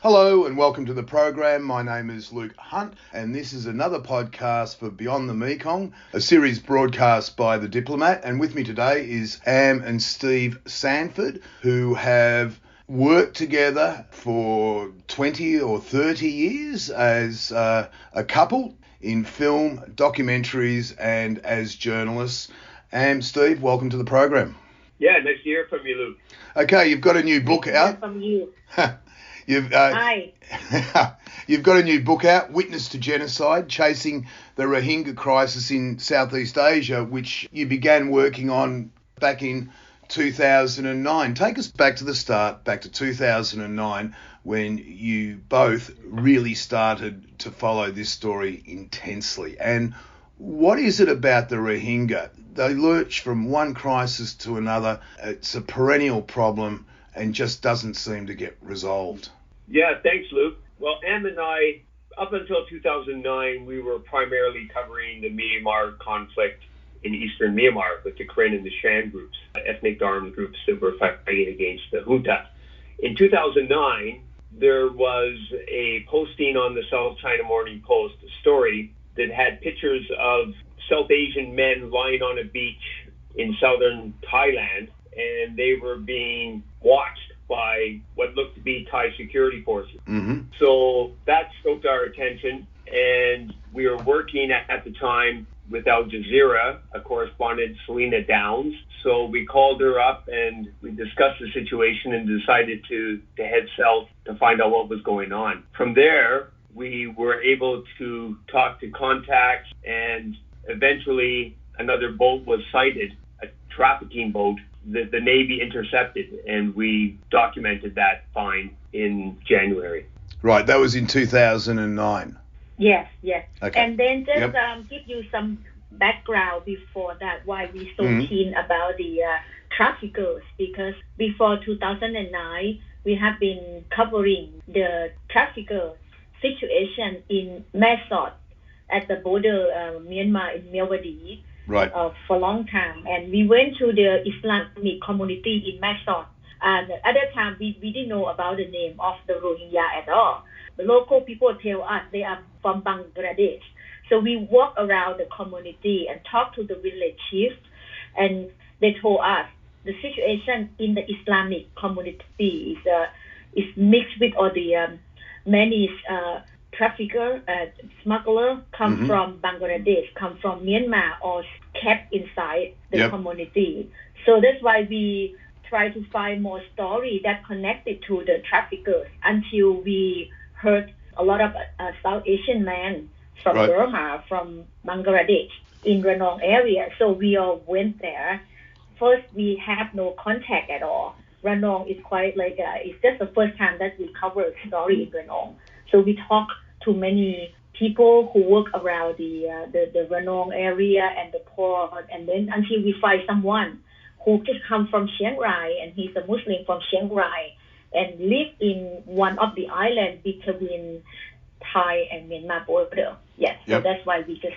Hello and welcome to the program. My name is Luke Hunt and this is another podcast for Beyond the Mekong, a series broadcast by The Diplomat. And with me today is Am and Steve Sandford, who have worked together for 20 or 30 years as a couple in film, documentaries and as journalists. Am, Steve, welcome to the program. Yeah, nice to hear from you, Luke. Okay, you've got a new book out. From you. Hi. You've got a new book out, Witness to Genocide, Chasing the Rohingya Crisis in Southeast Asia, which you began working on back in 2009. Take us back to the start, back to 2009, when you both really started to follow this story intensely. And what is it about the Rohingya? They lurch from one crisis to another. It's a perennial problem and just doesn't seem to get resolved. Yeah, thanks, Luke. Well, Am and I, up until 2009, we were primarily covering the Myanmar conflict in eastern Myanmar with the Karen and the Shan groups, ethnic armed groups that were fighting against the junta. In 2009, there was a posting on the South China Morning Post, a story that had pictures of South Asian men lying on a beach in southern Thailand, and they were being watched by what looked to be Thai security forces. Mm-hmm. So that stoked our attention, and we were working at the time with Al Jazeera, a correspondent, Selena Downs. So we called her up and we discussed the situation and decided to head south to find out what was going on. From there, we were able to talk to contacts, and eventually another boat was sighted, a trafficking boat that the Navy intercepted, and we documented that find in January. Right, that was in 2009. Yes. Okay. And then just give you some background before that, why we so keen about the traffickers, because before 2009, we have been covering the trafficker situation in Myanmar at the border Myanmar in Myanmar. Right. For a long time, and we went to the Islamic community in Myanmar. And at that time, we didn't know about the name of the Rohingya at all. The local people tell us they are from Bangladesh. So we walk around the community and talk to the village chiefs, and they told us the situation in the Islamic community is mixed with all the many trafficker, smuggler come from Bangladesh, come from Myanmar, or kept inside the community. So that's why we try to find more story that connected to the traffickers until we heard a lot of South Asian men from Burma, from Bangladesh in Ranong area. So we all went there. First, we have no contact at all. Ranong is quite like, it's just the first time that we cover a story in Ranong. So we talk to many people who work around the Ranong area and the port, and then until we find someone who just come from Chiang Rai, and he's a Muslim from Chiang Rai, and live in one of the islands between Thai and Myanmar border. Yes, so that's why we just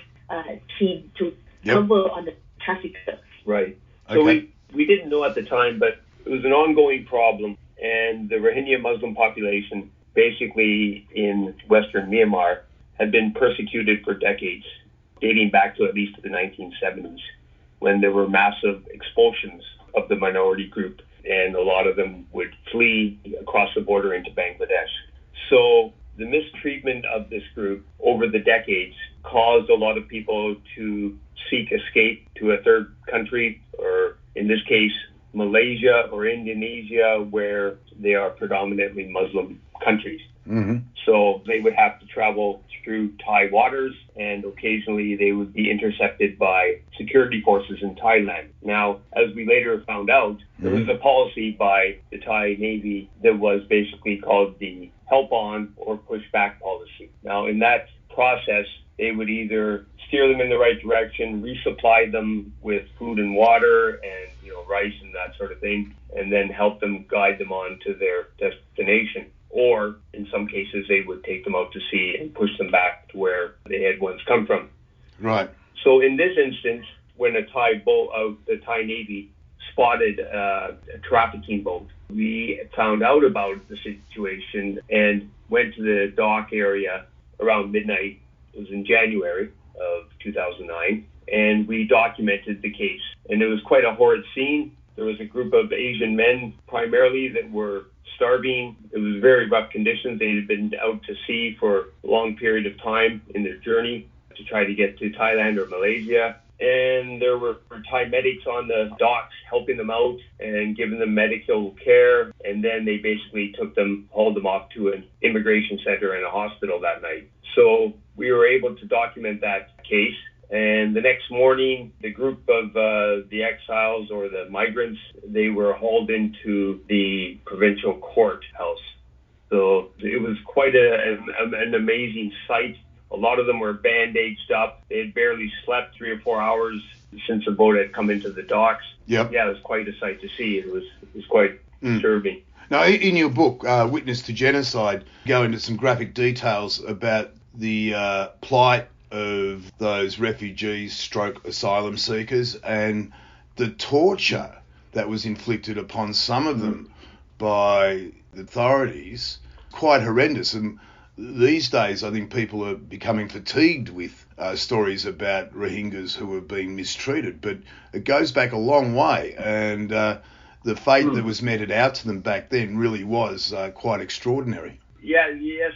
keen to cover on the traffickers. Right. So we didn't know at the time, but it was an ongoing problem, and the Rohingya Muslim population basically in Western Myanmar had been persecuted for decades, dating back to at least the 1970s, when there were massive expulsions of the minority group, and a lot of them would flee across the border into Bangladesh. So the mistreatment of this group over the decades caused a lot of people to seek escape to a third country, or in this case, Malaysia or Indonesia, where they are predominantly Muslim countries. Mm-hmm. So they would have to travel through Thai waters, and occasionally they would be intercepted by security forces in Thailand. Now, as we later found out, there was a policy by the Thai Navy that was basically called the help on or push back policy. Now, in that process, they would either steer them in the right direction, resupply them with food and water and rice and that sort of thing, and then help them guide them on to their destination. Or in some cases, they would take them out to sea and push them back to where they had once come from. Right. So in this instance, when a Thai boat of the Thai Navy spotted a trafficking boat. We found out about the situation and went to the dock area around midnight. It was in January of 2009, and we documented the case. And it was quite a horrid scene. There was a group of Asian men primarily that were starving. It was very rough conditions. They had been out to sea for a long period of time in their journey to try to get to Thailand or Malaysia. And there were Thai medics on the docks helping them out and giving them medical care. And then they basically hauled them off to an immigration center and a hospital that night. So we were able to document that case. And the next morning, the group of the exiles or the migrants, they were hauled into the provincial courthouse. So it was quite an amazing sight. A lot of them were bandaged up. They had barely slept 3 or 4 hours since the boat had come into the docks. Yep. Yeah, it was quite a sight to see. It was quite disturbing. Now, in your book, Witness to Genocide, you go into some graphic details about the plight of those refugees / asylum seekers and the torture that was inflicted upon some of them by the authorities. Quite horrendous. And these days, I think people are becoming fatigued with stories about Rohingyas who are being mistreated, but it goes back a long way, and the fate that was meted out to them back then really was quite extraordinary. Yes,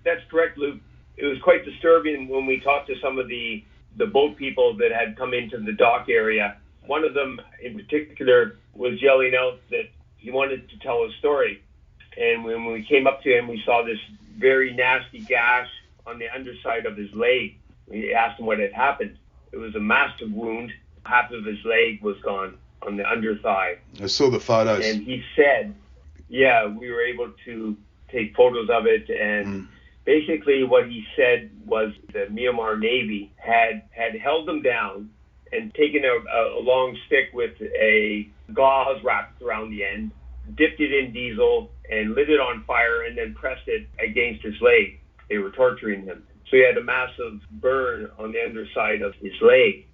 that's correct, Luke. It was quite disturbing when we talked to some of the boat people that had come into the dock area. One of them in particular was yelling out that he wanted to tell a story. And when we came up to him, we saw this very nasty gash on the underside of his leg. We asked him what had happened. It was a massive wound. Half of his leg was gone on the under thigh. I saw the photos. And he said, we were able to take photos of it. And basically what he said was the Myanmar Navy had held them down and taken a long stick with a gauze wrapped around the end, dipped it in diesel and lit it on fire and then pressed it against his leg. They were torturing him. So he had a massive burn on the underside of his leg.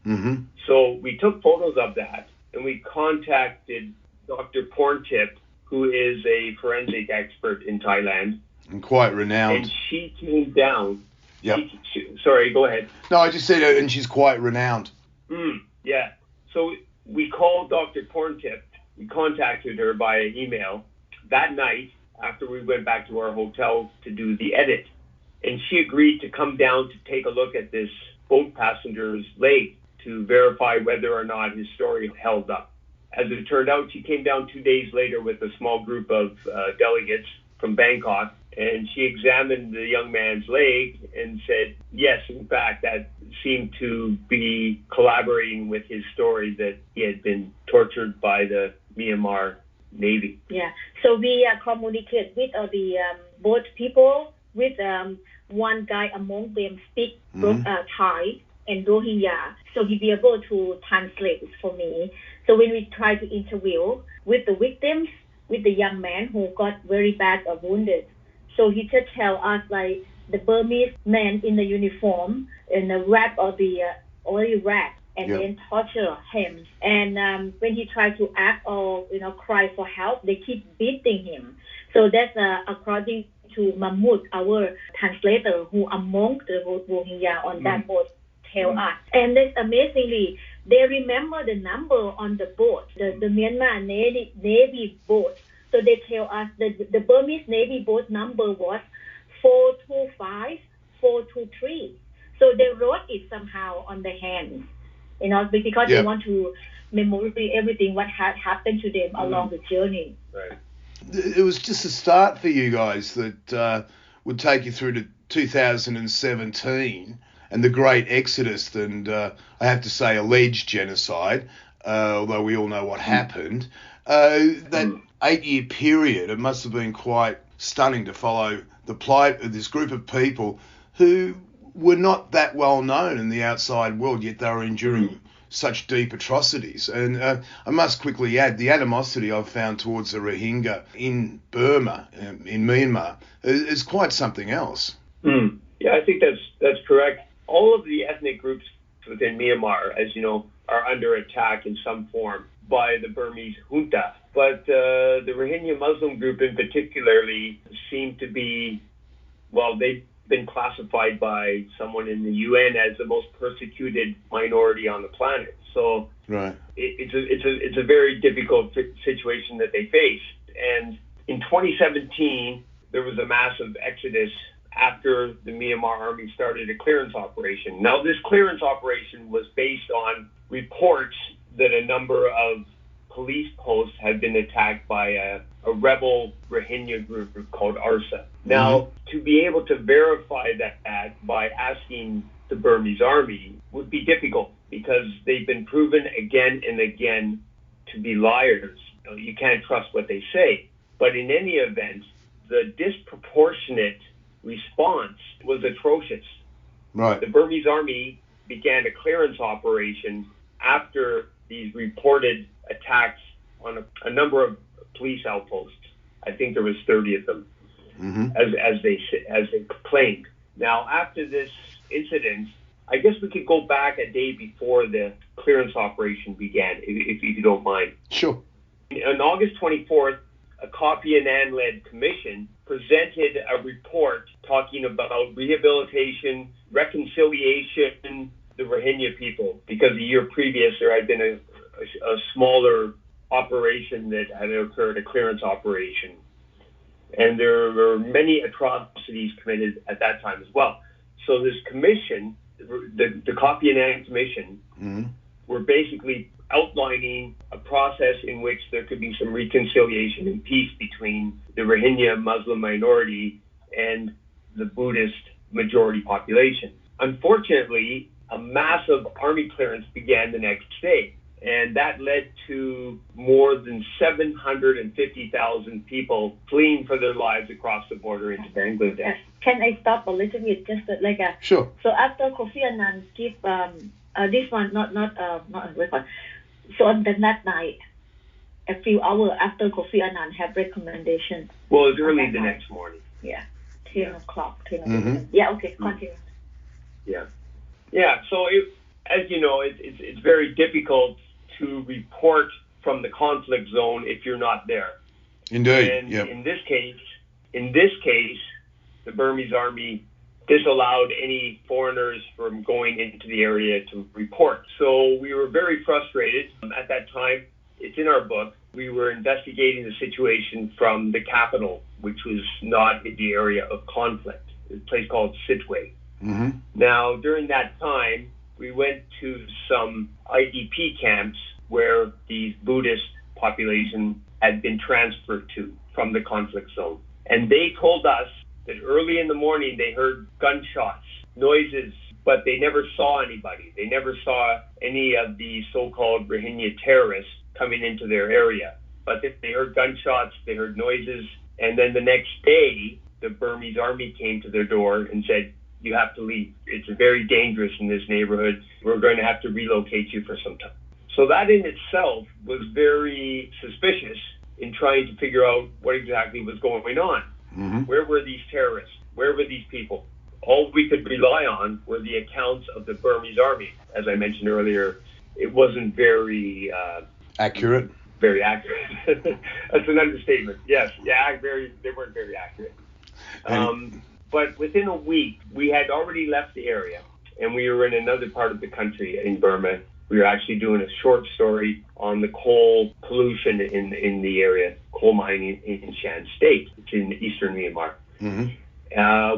Mm-hmm. So we took photos of that and we contacted Dr. Porntip, who is a forensic expert in Thailand. And quite renowned. And she came down. Yep. Sorry, go ahead. No, I just said, and she's quite renowned. Yeah. So we called Dr. Porntip. We contacted her by email that night after we went back to our hotel to do the edit. And she agreed to come down to take a look at this boat passenger's leg to verify whether or not his story held up. As it turned out, she came down 2 days later with a small group of delegates from Bangkok, and she examined the young man's leg and said, yes, in fact, that seemed to be collaborating with his story that he had been tortured by the Myanmar Navy. Yeah, so we communicate with the boat people, with one guy among them speak Thai and Rohingya, so he be able to translate it for me. So when we try to interview with the victims, with the young man who got very bad wounded, so he just tell us like the Burmese man in the uniform in the wrap of the oil rag and then torture him. And when he tried to act or cry for help, they keep beating him. So that's according to Mahmood, our translator, who among the Rohingya on that boat tell us. And then amazingly, they remember the number on the boat, the Myanmar Navy boat. So they tell us that the Burmese Navy boat number was 425, 423. So they wrote it somehow on the hand, because they want to memorize everything what had happened to them along the journey. Right. It was just a start for you guys that would take you through to 2017 and the great exodus and, I have to say, alleged genocide, although we all know what happened. That 8-year period, it must have been quite stunning to follow the plight of this group of people who were not that well known in the outside world, yet they were enduring such deep atrocities. And I must quickly add, the animosity I've found towards the Rohingya in Burma, in Myanmar, is quite something else. Yeah, I think that's correct. All of the ethnic groups within Myanmar, as you know, are under attack in some form. by the Burmese junta. But the Rohingya Muslim group in particularly seemed to be, well, they've been classified by someone in the UN as the most persecuted minority on the planet. So right. It's a very difficult situation that they face. And in 2017, there was a massive exodus after the Myanmar army started a clearance operation. Now, this clearance operation was based on reports that a number of police posts had been attacked by a rebel Rohingya group called ARSA. Now, to be able to verify that by asking the Burmese army would be difficult because they've been proven again and again to be liars. You can't trust what they say. But in any event, the disproportionate response was atrocious. Right. The Burmese army began a clearance operation after these reported attacks on a number of police outposts. I think there was 30 of them, as they claimed. Now, after this incident, I guess we could go back a day before the clearance operation began, if you don't mind. Sure. On August 24th, a Kofi Annan-led commission presented a report talking about rehabilitation, reconciliation, the Rohingya people, because a year previous there had been a smaller operation that had occurred, a clearance operation. And there were many atrocities committed at that time as well. So this commission, the Kofi Annan Commission, were basically outlining a process in which there could be some reconciliation and peace between the Rohingya Muslim minority and the Buddhist majority population. Unfortunately, a massive army clearance began the next day, and that led to more than 750,000 people fleeing for their lives across the border into Bangladesh. Can I stop a little bit? Just like a sure. So after Kofi Annan give this one not a record. So on that night, a few hours after Kofi Annan have recommendation. Well, it's early the next morning. Yeah, 10 o'clock. Yeah, okay, continue. Yeah. So as you know, it's very difficult to report from the conflict zone if you're not there. Indeed. And in this case, the Burmese army disallowed any foreigners from going into the area to report. So we were very frustrated at that time. It's in our book. We were investigating the situation from the capital, which was not in the area of conflict, a place called Sittwe. Now, during that time, we went to some IDP camps where the Buddhist population had been transferred to from the conflict zone. And they told us that early in the morning they heard gunshots, noises, but they never saw anybody. They never saw any of the so-called Rohingya terrorists coming into their area. But they heard gunshots, they heard noises, and then the next day, the Burmese army came to their door and said, "You have to leave. It's very dangerous in this neighborhood. We're going to have to relocate you for some time." So that in itself was very suspicious in trying to figure out what exactly was going on. Where were these terrorists? Where were these people? All we could rely on were the accounts of the Burmese army. As I mentioned earlier, it wasn't very accurate. Very accurate. That's an understatement. Yes, they weren't very accurate. But within a week, we had already left the area, and we were in another part of the country in Burma. We were actually doing a short story on the coal pollution in the area, coal mining in Shan State. It's in eastern Myanmar.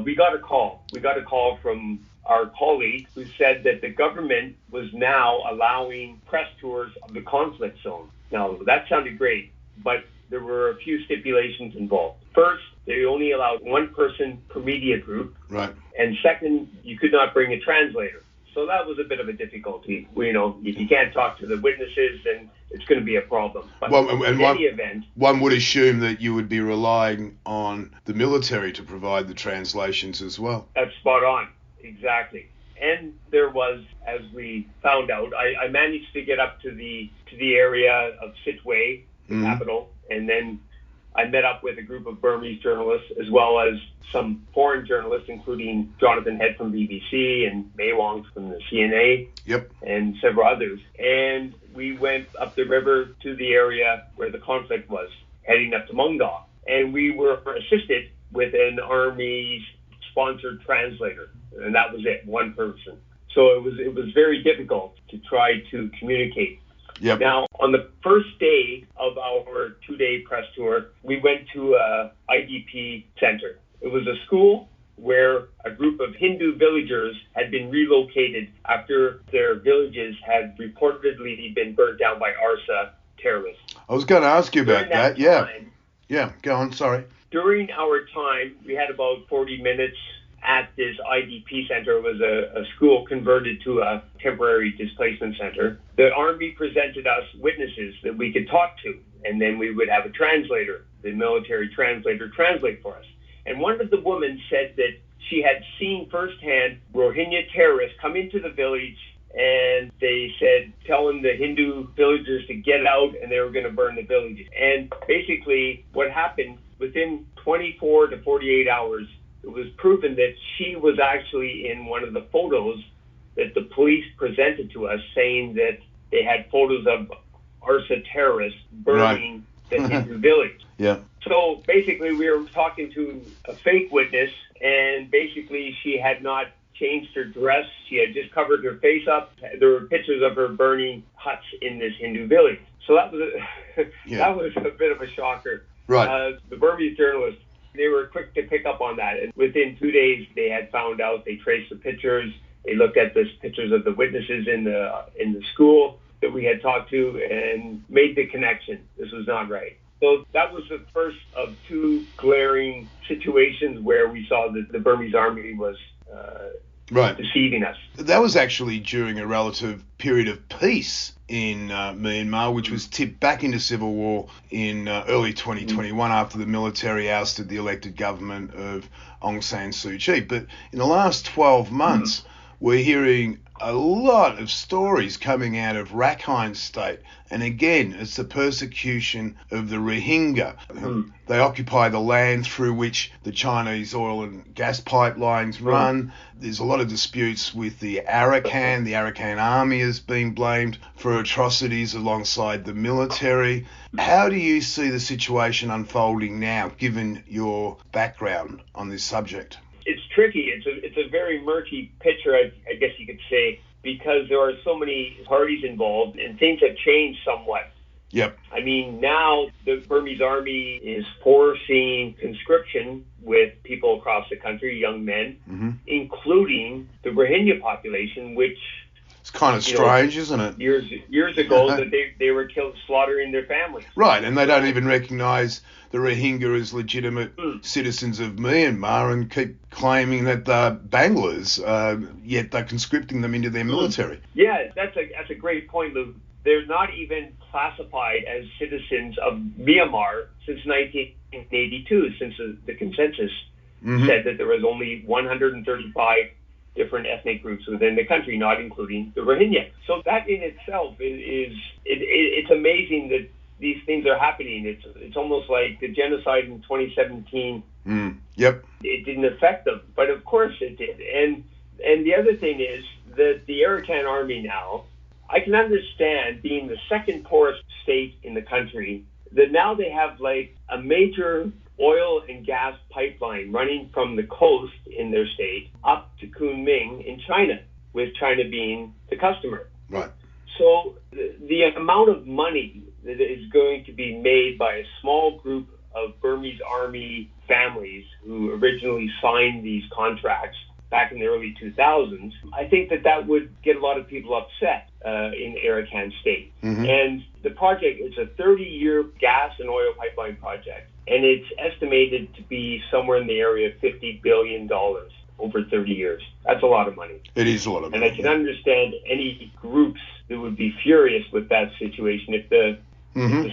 We got a call. We got a call from our colleague who said that the government was now allowing press tours of the conflict zone. Now, that sounded great, but there were a few stipulations involved. First, they only allowed one person per media group. Right. And second, you could not bring a translator. So that was a bit of a difficulty. If you can't talk to the witnesses, then it's going to be a problem. But in any event, one would assume that you would be relying on the military to provide the translations as well. That's spot on. Exactly. And there was, as we found out, I managed to get up to the area of Sittwe, the capital, and then I met up with a group of Burmese journalists as well as some foreign journalists, including Jonathan Head from BBC and May Wong from the CNA, and several others. And we went up the river to the area where the conflict was, heading up to Mungdaw. And we were assisted with an Army-sponsored translator, and that was it, one person. So it was very difficult to try to communicate. Yep. Now, on the first day of our 2-day press tour, we went to a IDP center. It was a school where a group of Hindu villagers had been relocated after their villages had reportedly been burnt down by ARSA terrorists. I was going to ask you about that. Yeah. Time, yeah, go on, sorry. During our time, we had about 40 minutes at this IDP center. It was a school converted to a temporary displacement center. The Army presented us witnesses that we could talk to, and then we would have a translator, the military translator, translate for us. And one of the women said that she had seen firsthand Rohingya terrorists come into the village, and they said, telling the Hindu villagers to get out, and they were going to burn the villages. And basically what happened, within 24 to 48 hours, it was proven that she was actually in one of the photos that the police presented to us, saying that they had photos of ARSA terrorists burning the Hindu village. Yeah. So basically we were talking to a fake witness, and basically she had not changed her dress. She had just covered her face up. There were pictures of her burning huts in this Hindu village. So that was that was a bit of a shocker. Right. The Burmese journalists, they were quick to pick up on that. And within 2 days, they had found out. They traced the pictures. They looked at the pictures of the witnesses in the school that we had talked to and made the connection. This was not right. So that was the first of two glaring situations where we saw that the Burmese army was deceiving us. That was actually during a relative period of peace in Myanmar, which was tipped back into civil war in early 2021 after the military ousted the elected government of Aung San Suu Kyi. But in the last 12 months, we're hearing a lot of stories coming out of Rakhine State. And again, it's the persecution of the Rohingya. They occupy the land through which the Chinese oil and gas pipelines run. There's a lot of disputes with the Arakan. The Arakan army has been blamed for atrocities alongside the military. How do you see the situation unfolding now, given your background on this subject? It's tricky. It's a very murky picture, I guess you could say, because there are so many parties involved and things have changed somewhat. Yep. I mean, now the Burmese army is forcing conscription with people across the country, young men, including the Rohingya population, which... It's kind of strange, isn't it? Years ago, that they were killed, slaughtering their families. Right, and they don't even recognise the Rohingya as legitimate citizens of Myanmar and keep claiming that they're Banglers, yet they're conscripting them into their military. Yeah, that's a great point, Lou. They're not even classified as citizens of Myanmar since 1982, since the consensus said that there was only 135 different ethnic groups within the country, not including the Rohingya. So that in itself it's amazing that these things are happening. It's almost like the genocide in 2017. Yep. It didn't affect them, but of course it did. And the other thing is that the Arakan army now, I can understand, being the second poorest state in the country, that now they have like a major oil and gas pipeline running from the coast in their state up to Kunming in China, with China being the customer. Right. So the amount of money that is going to be made by a small group of Burmese army families who originally signed these contracts back in the early 2000s, I think that would get a lot of people upset in Arakan State. And the project, it's a 30-year gas and oil pipeline project, and it's estimated to be somewhere in the area of $50 billion over 30 years. That's a lot of money. It is a lot of money. And I can understand any groups that would be furious with that situation if the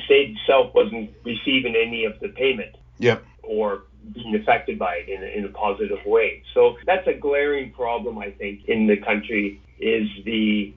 state itself wasn't receiving any of the payment. Yep. Or being affected by it in a positive way. So that's a glaring problem, I think, in the country, is the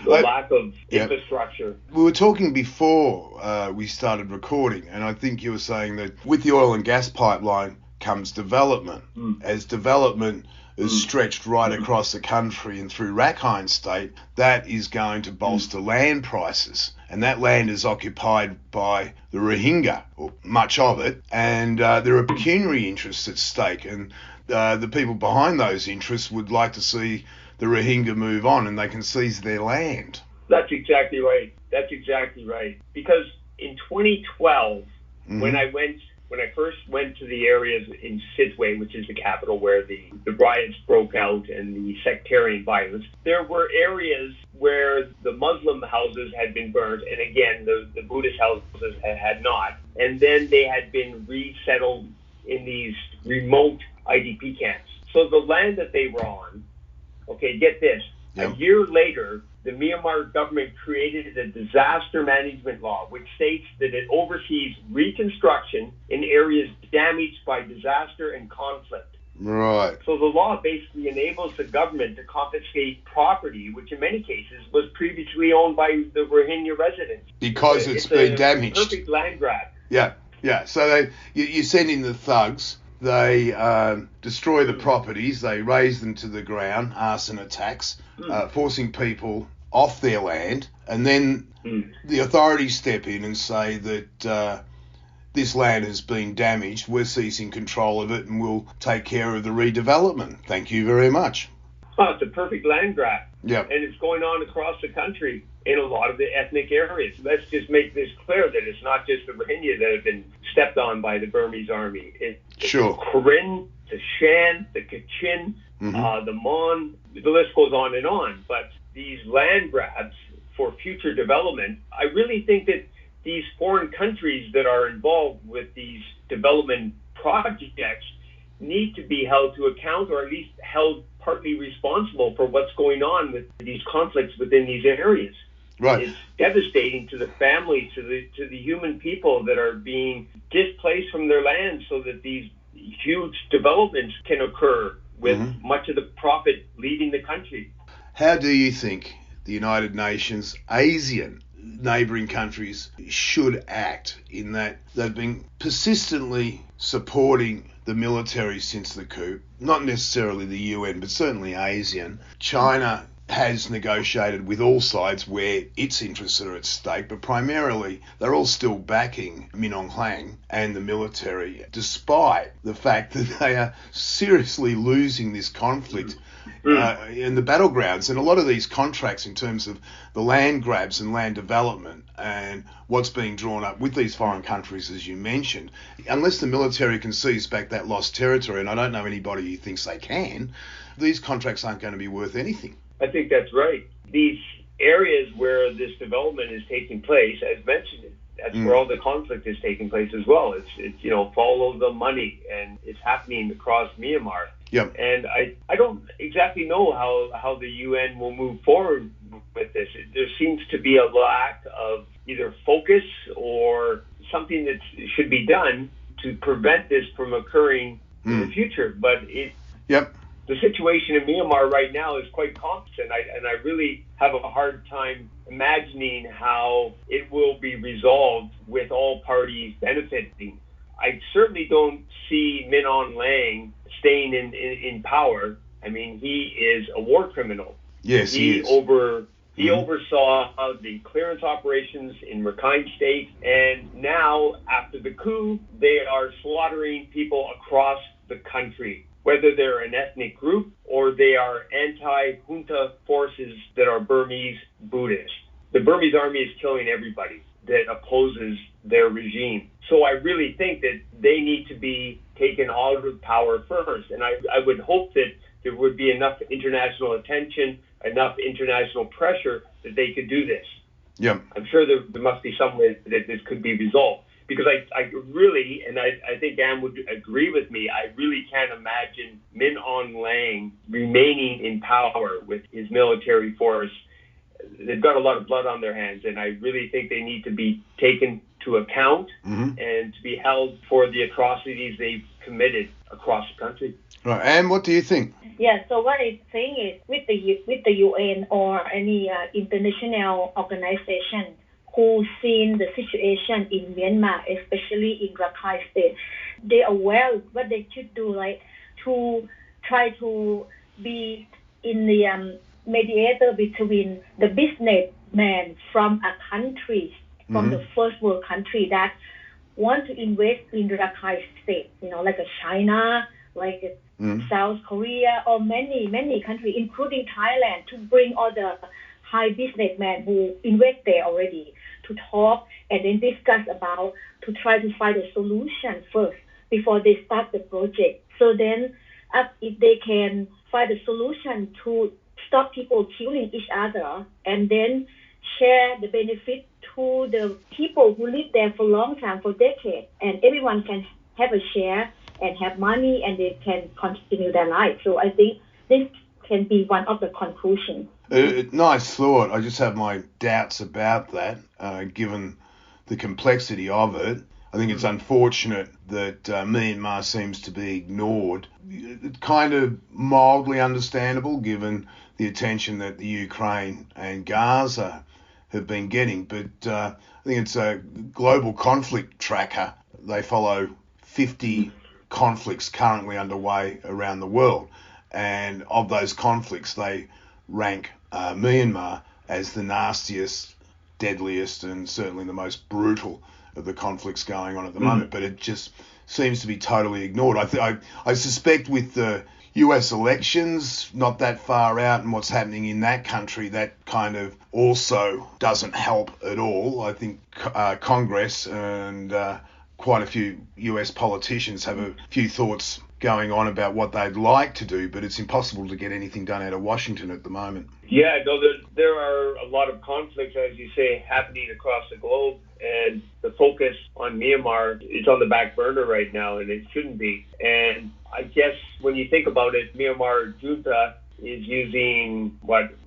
lack of infrastructure. We were talking before we started recording, and I think you were saying that with the oil and gas pipeline comes development. As development is stretched right across the country and through Rakhine State, that is going to bolster land prices. And that land is occupied by the Rohingya, or much of it, and there are pecuniary interests at stake. And the people behind those interests would like to see the Rohingya move on and they can seize their land. That's exactly right. Because in 2012, when I first went to the areas in Sidway, which is the capital where the riots broke out and the sectarian violence, there were areas where the Muslim houses had been burned, and again, the Buddhist houses had not. And then they had been resettled in these remote IDP camps. So the land that they were on, okay, get this, a year later, the Myanmar government created a disaster management law, which states that it oversees reconstruction in areas damaged by disaster and conflict. Right. So the law basically enables the government to confiscate property, which in many cases was previously owned by the Rohingya residents. Because it's been damaged. Perfect land grab. Yeah. So you send in the thugs. They destroy the properties, they raze them to the ground, arson attacks, forcing people off their land, and then the authorities step in and say that this land has been damaged, we're seizing control of it and we'll take care of the redevelopment. Thank you very much. Oh, it's a perfect land grab. Yeah. And it's going on across the country in a lot of the ethnic areas. Let's just make this clear that it's not just the Rohingya that have been stepped on by the Burmese army. It's the Karen, the Shan, the Kachin, the Mon, the list goes on and on. But these land grabs for future development, I really think that these foreign countries that are involved with these development projects need to be held to account, or at least held partly responsible for what's going on with these conflicts within these areas. Right. It's devastating to the families, to the human people that are being displaced from their lands so that these huge developments can occur with much of the profit leaving the country. How do you think the United Nations, ASEAN, neighbouring countries should act in that they've been persistently supporting the military since the coup? Not necessarily the UN, but certainly ASEAN. China has negotiated with all sides where its interests are at stake, but primarily they're all still backing Min Aung Hlaing and the military, despite the fact that they are seriously losing this conflict in the battlegrounds. And a lot of these contracts in terms of the land grabs and land development and what's being drawn up with these foreign countries, as you mentioned, unless the military can seize back that lost territory, and I don't know anybody who thinks they can, these contracts aren't going to be worth anything. I think that's right. These areas where this development is taking place, as mentioned, that's where all the conflict is taking place as well. It's follow the money, and it's happening across Myanmar. Yep. And I don't exactly know how the UN will move forward with this. There seems to be a lack of either focus or something that should be done to prevent this from occurring in the future. But the situation in Myanmar right now is quite complex, and I really have a hard time imagining how it will be resolved with all parties benefiting. I certainly don't see Min Aung Hlaing staying in power. I mean, he is a war criminal. Yes, he is. He oversaw the clearance operations in Rakhine State, and now, after the coup, they are slaughtering people across the country, whether they're an ethnic group or they are anti-junta forces that are Burmese Buddhists. The Burmese army is killing everybody that opposes their regime. So I really think that they need to be taken out of power first. And I would hope that there would be enough international attention, enough international pressure that they could do this. Yeah. I'm sure there must be some way that this could be resolved. Because I really, and I think Anne would agree with me, I really can't imagine Min Aung Hlaing remaining in power with his military force. They've got a lot of blood on their hands, and I really think they need to be taken to account and to be held for the atrocities they've committed across the country. Right. Anne, what do you think? Yeah, so what I think is with the UN or any international organization who seen the situation in Myanmar, especially in Rakhine State, they are aware what they should do, like to try to be in the mediator between the businessmen from a country, from the first world country that want to invest in the Rakhine state, like a China, like South Korea, or many countries, including Thailand, to bring all the high businessmen who invest there already to talk and then discuss about, to try to find a solution first before they start the project. So then if they can find a solution to stop people killing each other and then share the benefit to the people who live there for a long time, for decades, and everyone can have a share and have money and they can continue their life. So I think this can be one of the conclusions. Nice thought. I just have my doubts about that, given the complexity of it. I think it's unfortunate that Myanmar seems to be ignored. It's kind of mildly understandable given the attention that the Ukraine and Gaza have been getting, but I think it's a global conflict tracker. They follow 50 conflicts currently underway around the world, and of those conflicts they rank Myanmar as the nastiest, deadliest, and certainly the most brutal of the conflicts going on at the moment. But it just seems to be totally ignored. I suspect with the US elections not that far out and what's happening in that country, that kind of also doesn't help at all. I think Congress and quite a few US politicians have a few thoughts going on about what they'd like to do, but it's impossible to get anything done out of Washington at the moment. Yeah, no, there are a lot of conflicts, as you say, happening across the globe, and the focus on Myanmar is on the back burner right now, and it shouldn't be. And I guess when you think about it, Myanmar junta is using,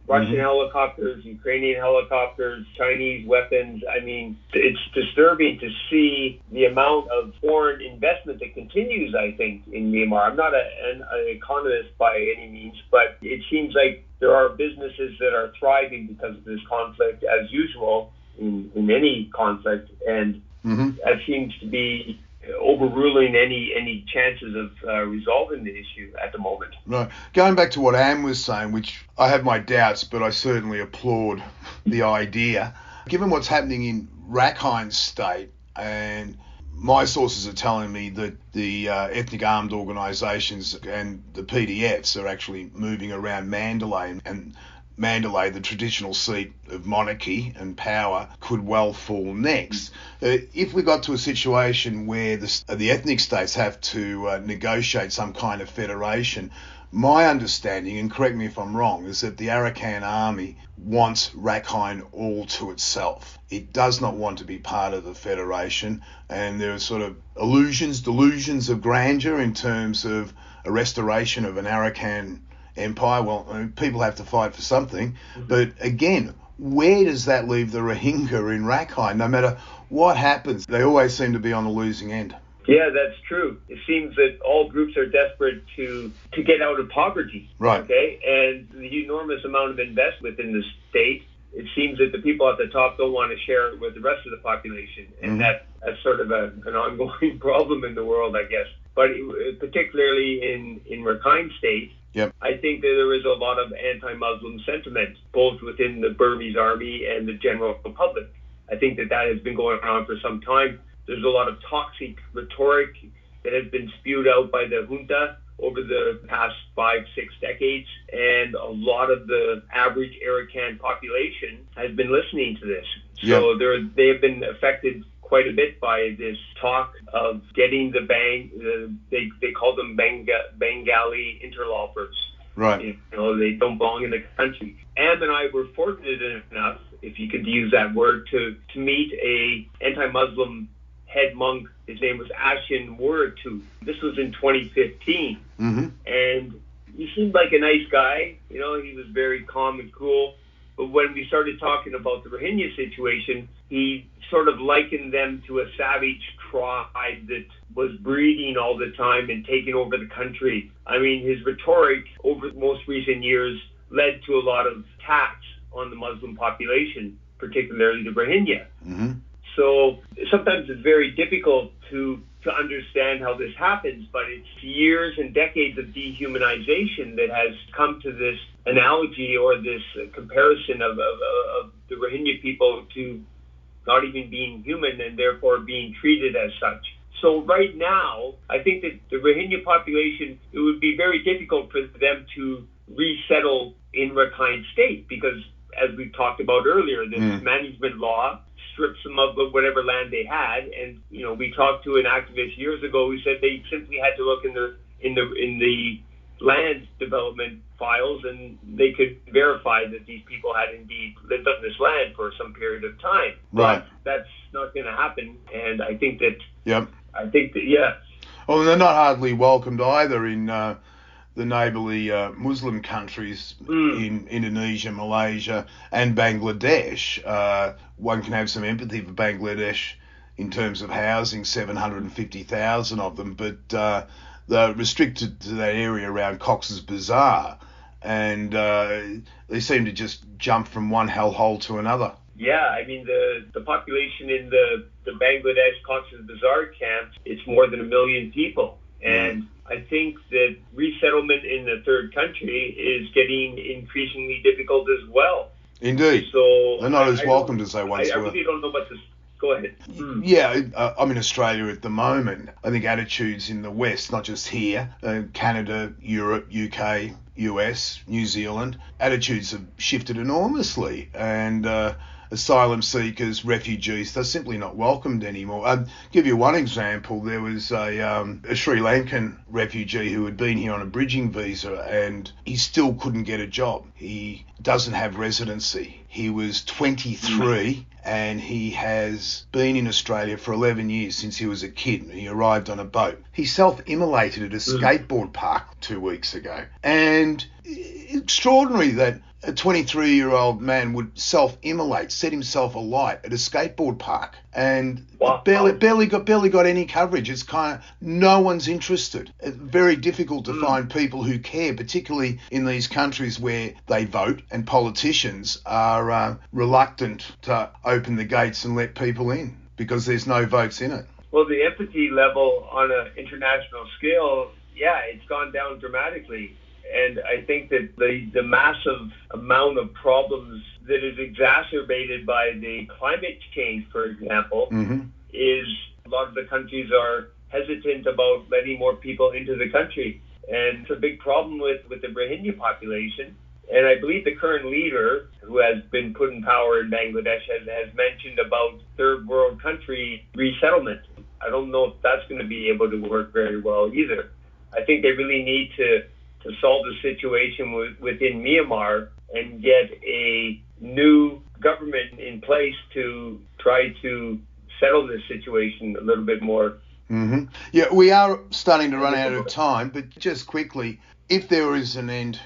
Russian helicopters, Ukrainian helicopters, Chinese weapons. I mean, it's disturbing to see the amount of foreign investment that continues, I think, in Myanmar. I'm not an economist by any means, but it seems like there are businesses that are thriving because of this conflict, as usual in any conflict, and that seems to be overruling any chances of resolving the issue at the moment. Right. Going back to what Anne was saying, which I have my doubts, but I certainly applaud the idea. Given what's happening in Rakhine State, and my sources are telling me that the ethnic armed organisations and the PDFs are actually moving around Mandalay, and Mandalay, the traditional seat of monarchy and power, could well fall next. If we got to a situation where the ethnic states have to negotiate some kind of federation, my understanding, and correct me if I'm wrong, is that the Arakan army wants Rakhine all to itself. It does not want to be part of the federation, and there are sort of delusions of grandeur in terms of a restoration of an Arakan empire. Well, people have to fight for something, but again, where does that leave the Rohingya in Rakhine? No matter what happens, they always seem to be on the losing end. Yeah, that's true. It seems that all groups are desperate to get out of poverty. Right. Okay, and the enormous amount of investment in the state, it seems that the people at the top don't want to share it with the rest of the population, and that's sort of an ongoing problem in the world, I guess. But particularly in Rakhine State, I think that there is a lot of anti-Muslim sentiment, both within the Burmese army and the general public. I think that has been going on for some time. There's a lot of toxic rhetoric that has been spewed out by the junta over the past 5-6 decades, and a lot of the average Arakan population has been listening to this. So they have been affected quite a bit by this talk of getting they call them Bengali interlopers. Right. They don't belong in the country. Am and I were fortunate enough, if you could use that word, to meet a anti-Muslim head monk. His name was Ashin Muratu. This was in 2015. And he seemed like a nice guy. He was very calm and cool. But when we started talking about the Rohingya situation, he sort of likened them to a savage tribe that was breeding all the time and taking over the country. I mean, his rhetoric over the most recent years led to a lot of attacks on the Muslim population, particularly the Rohingya. So sometimes it's very difficult to understand how this happens, but it's years and decades of dehumanization that has come to this analogy or this comparison of the Rohingya people to not even being human and therefore being treated as such. So right now, I think that the Rohingya population, it would be very difficult for them to resettle in Rakhine State because, as we talked about earlier, this management law strips them of whatever land they had. And, you know, we talked to an activist years ago who said they simply had to look in the land development files and they could verify that these people had indeed lived on this land for some period of time. Right. But that's not going to happen. And I think that, Yep. Yeah. Well, they're not hardly welcomed either in the neighbourly Muslim countries in Indonesia, Malaysia and Bangladesh. One can have some empathy for Bangladesh in terms of housing, 750,000 of them, but they're restricted to that area around Cox's Bazar, and they seem to just jump from one hellhole to another. Yeah, I mean, the population in the Bangladesh Cox's Bazar camps, it's more than 1 million people. And I think that resettlement in the third country is getting increasingly difficult as well. Indeed. So they're not as welcomed as they once were. I really don't know what to... Go ahead. Yeah, I'm in Australia at the moment. I think attitudes in the West, not just here, Canada, Europe, UK, US, New Zealand, attitudes have shifted enormously. And asylum seekers, refugees, they're simply not welcomed anymore. I'll give you one example. There was a Sri Lankan refugee who had been here on a bridging visa and he still couldn't get a job. He doesn't have residency. He was 23 and he has been in Australia for 11 years since he was a kid. He arrived on a boat. He self-immolated at a skateboard park 2 weeks ago. And extraordinary that a 23-year-old man would self-immolate, set himself alight at a skateboard park, and barely got any coverage. It's kind of no one's interested. It's very difficult to find people who care, particularly in these countries where they vote and politicians are reluctant to open the gates and let people in because there's no votes in it. Well, the empathy level on an international scale, yeah, it's gone down dramatically. And I think that the massive amount of problems that is exacerbated by the climate change, for example, is a lot of the countries are hesitant about letting more people into the country. And it's a big problem with the Rohingya population. And I believe the current leader, who has been put in power in Bangladesh, has mentioned about third world country resettlement. I don't know if that's going to be able to work very well either. I think they really need to solve the situation within Myanmar and get a new government in place to try to settle this situation a little bit more. Yeah, we are starting to run out of time, but just quickly, if there is an end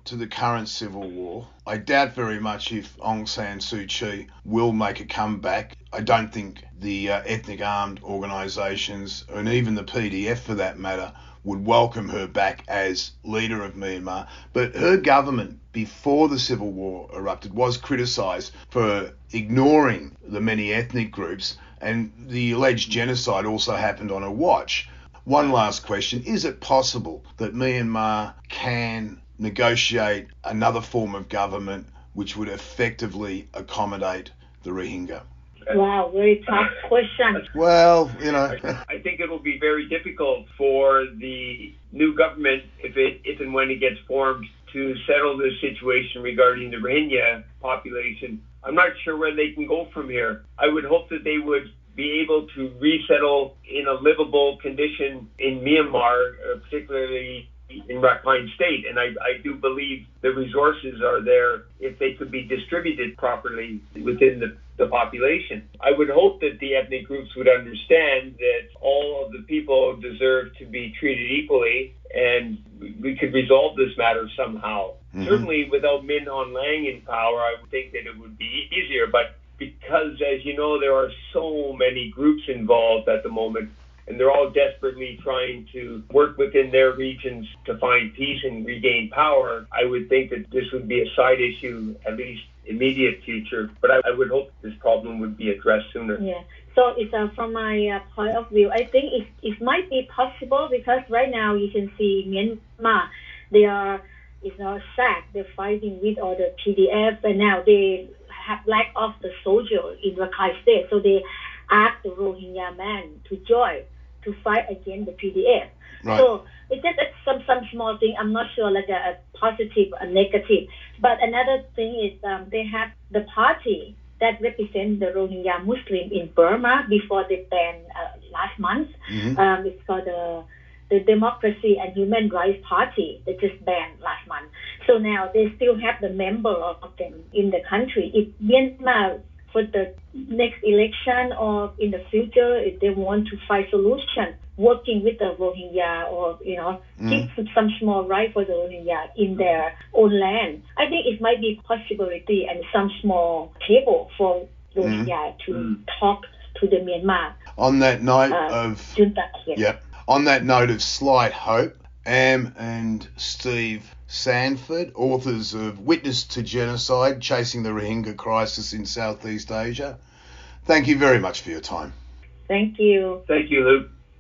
to the current civil war, I doubt very much if Aung San Suu Kyi will make a comeback. I don't think the ethnic armed organisations, and even the PDF for that matter, would welcome her back as leader of Myanmar. But her government, before the civil war erupted, was criticised for ignoring the many ethnic groups, and the alleged genocide also happened on her watch. One last question. Is it possible that Myanmar can negotiate another form of government which would effectively accommodate the Rohingya? Wow, very tough question. Well, you know. I think it will be very difficult for the new government, if and when it gets formed, to settle this situation regarding the Rohingya population. I'm not sure where they can go from here. I would hope that they would be able to resettle in a livable condition in Myanmar, particularly in Rakhine State. And I do believe the resources are there if they could be distributed properly within the population. I would hope that the ethnic groups would understand that all of the people deserve to be treated equally, and we could resolve this matter somehow. Certainly without Min Aung Hlaing in power, I would think that it would be easier. But because, as you know, there are so many groups involved at the moment, and they're all desperately trying to work within their regions to find peace and regain power, I would think that this would be a side issue, at least immediate future, but I would hope this problem would be addressed sooner. Yeah. So it's from my point of view, I think it might be possible because right now you can see Myanmar, they are sad. They're fighting with all the PDF, and now they have lack of the soldier in Rakhine State, so they ask the Rohingya man to join to fight against the PDF. Right. So it's just some small thing. I'm not sure like a positive or negative. But another thing is they have the party that represents the Rohingya Muslim in Burma before they banned last month. Mm-hmm. It's called the Democracy and Human Rights Party. They just banned last month. So now they still have the member of them in the country. If Myanmar for the next election or in the future, if they want to find solution, working with the Rohingya or, give some small right for the Rohingya in their own land, I think it might be possibility and some small table for Rohingya to talk to the Myanmar. On that note junta, on that note of slight hope, Am and Steve Sandford, authors of Witness to Genocide, Chasing the Rohingya Crisis in Southeast Asia, thank you very much for your time. Thank you. Thank you, Luke.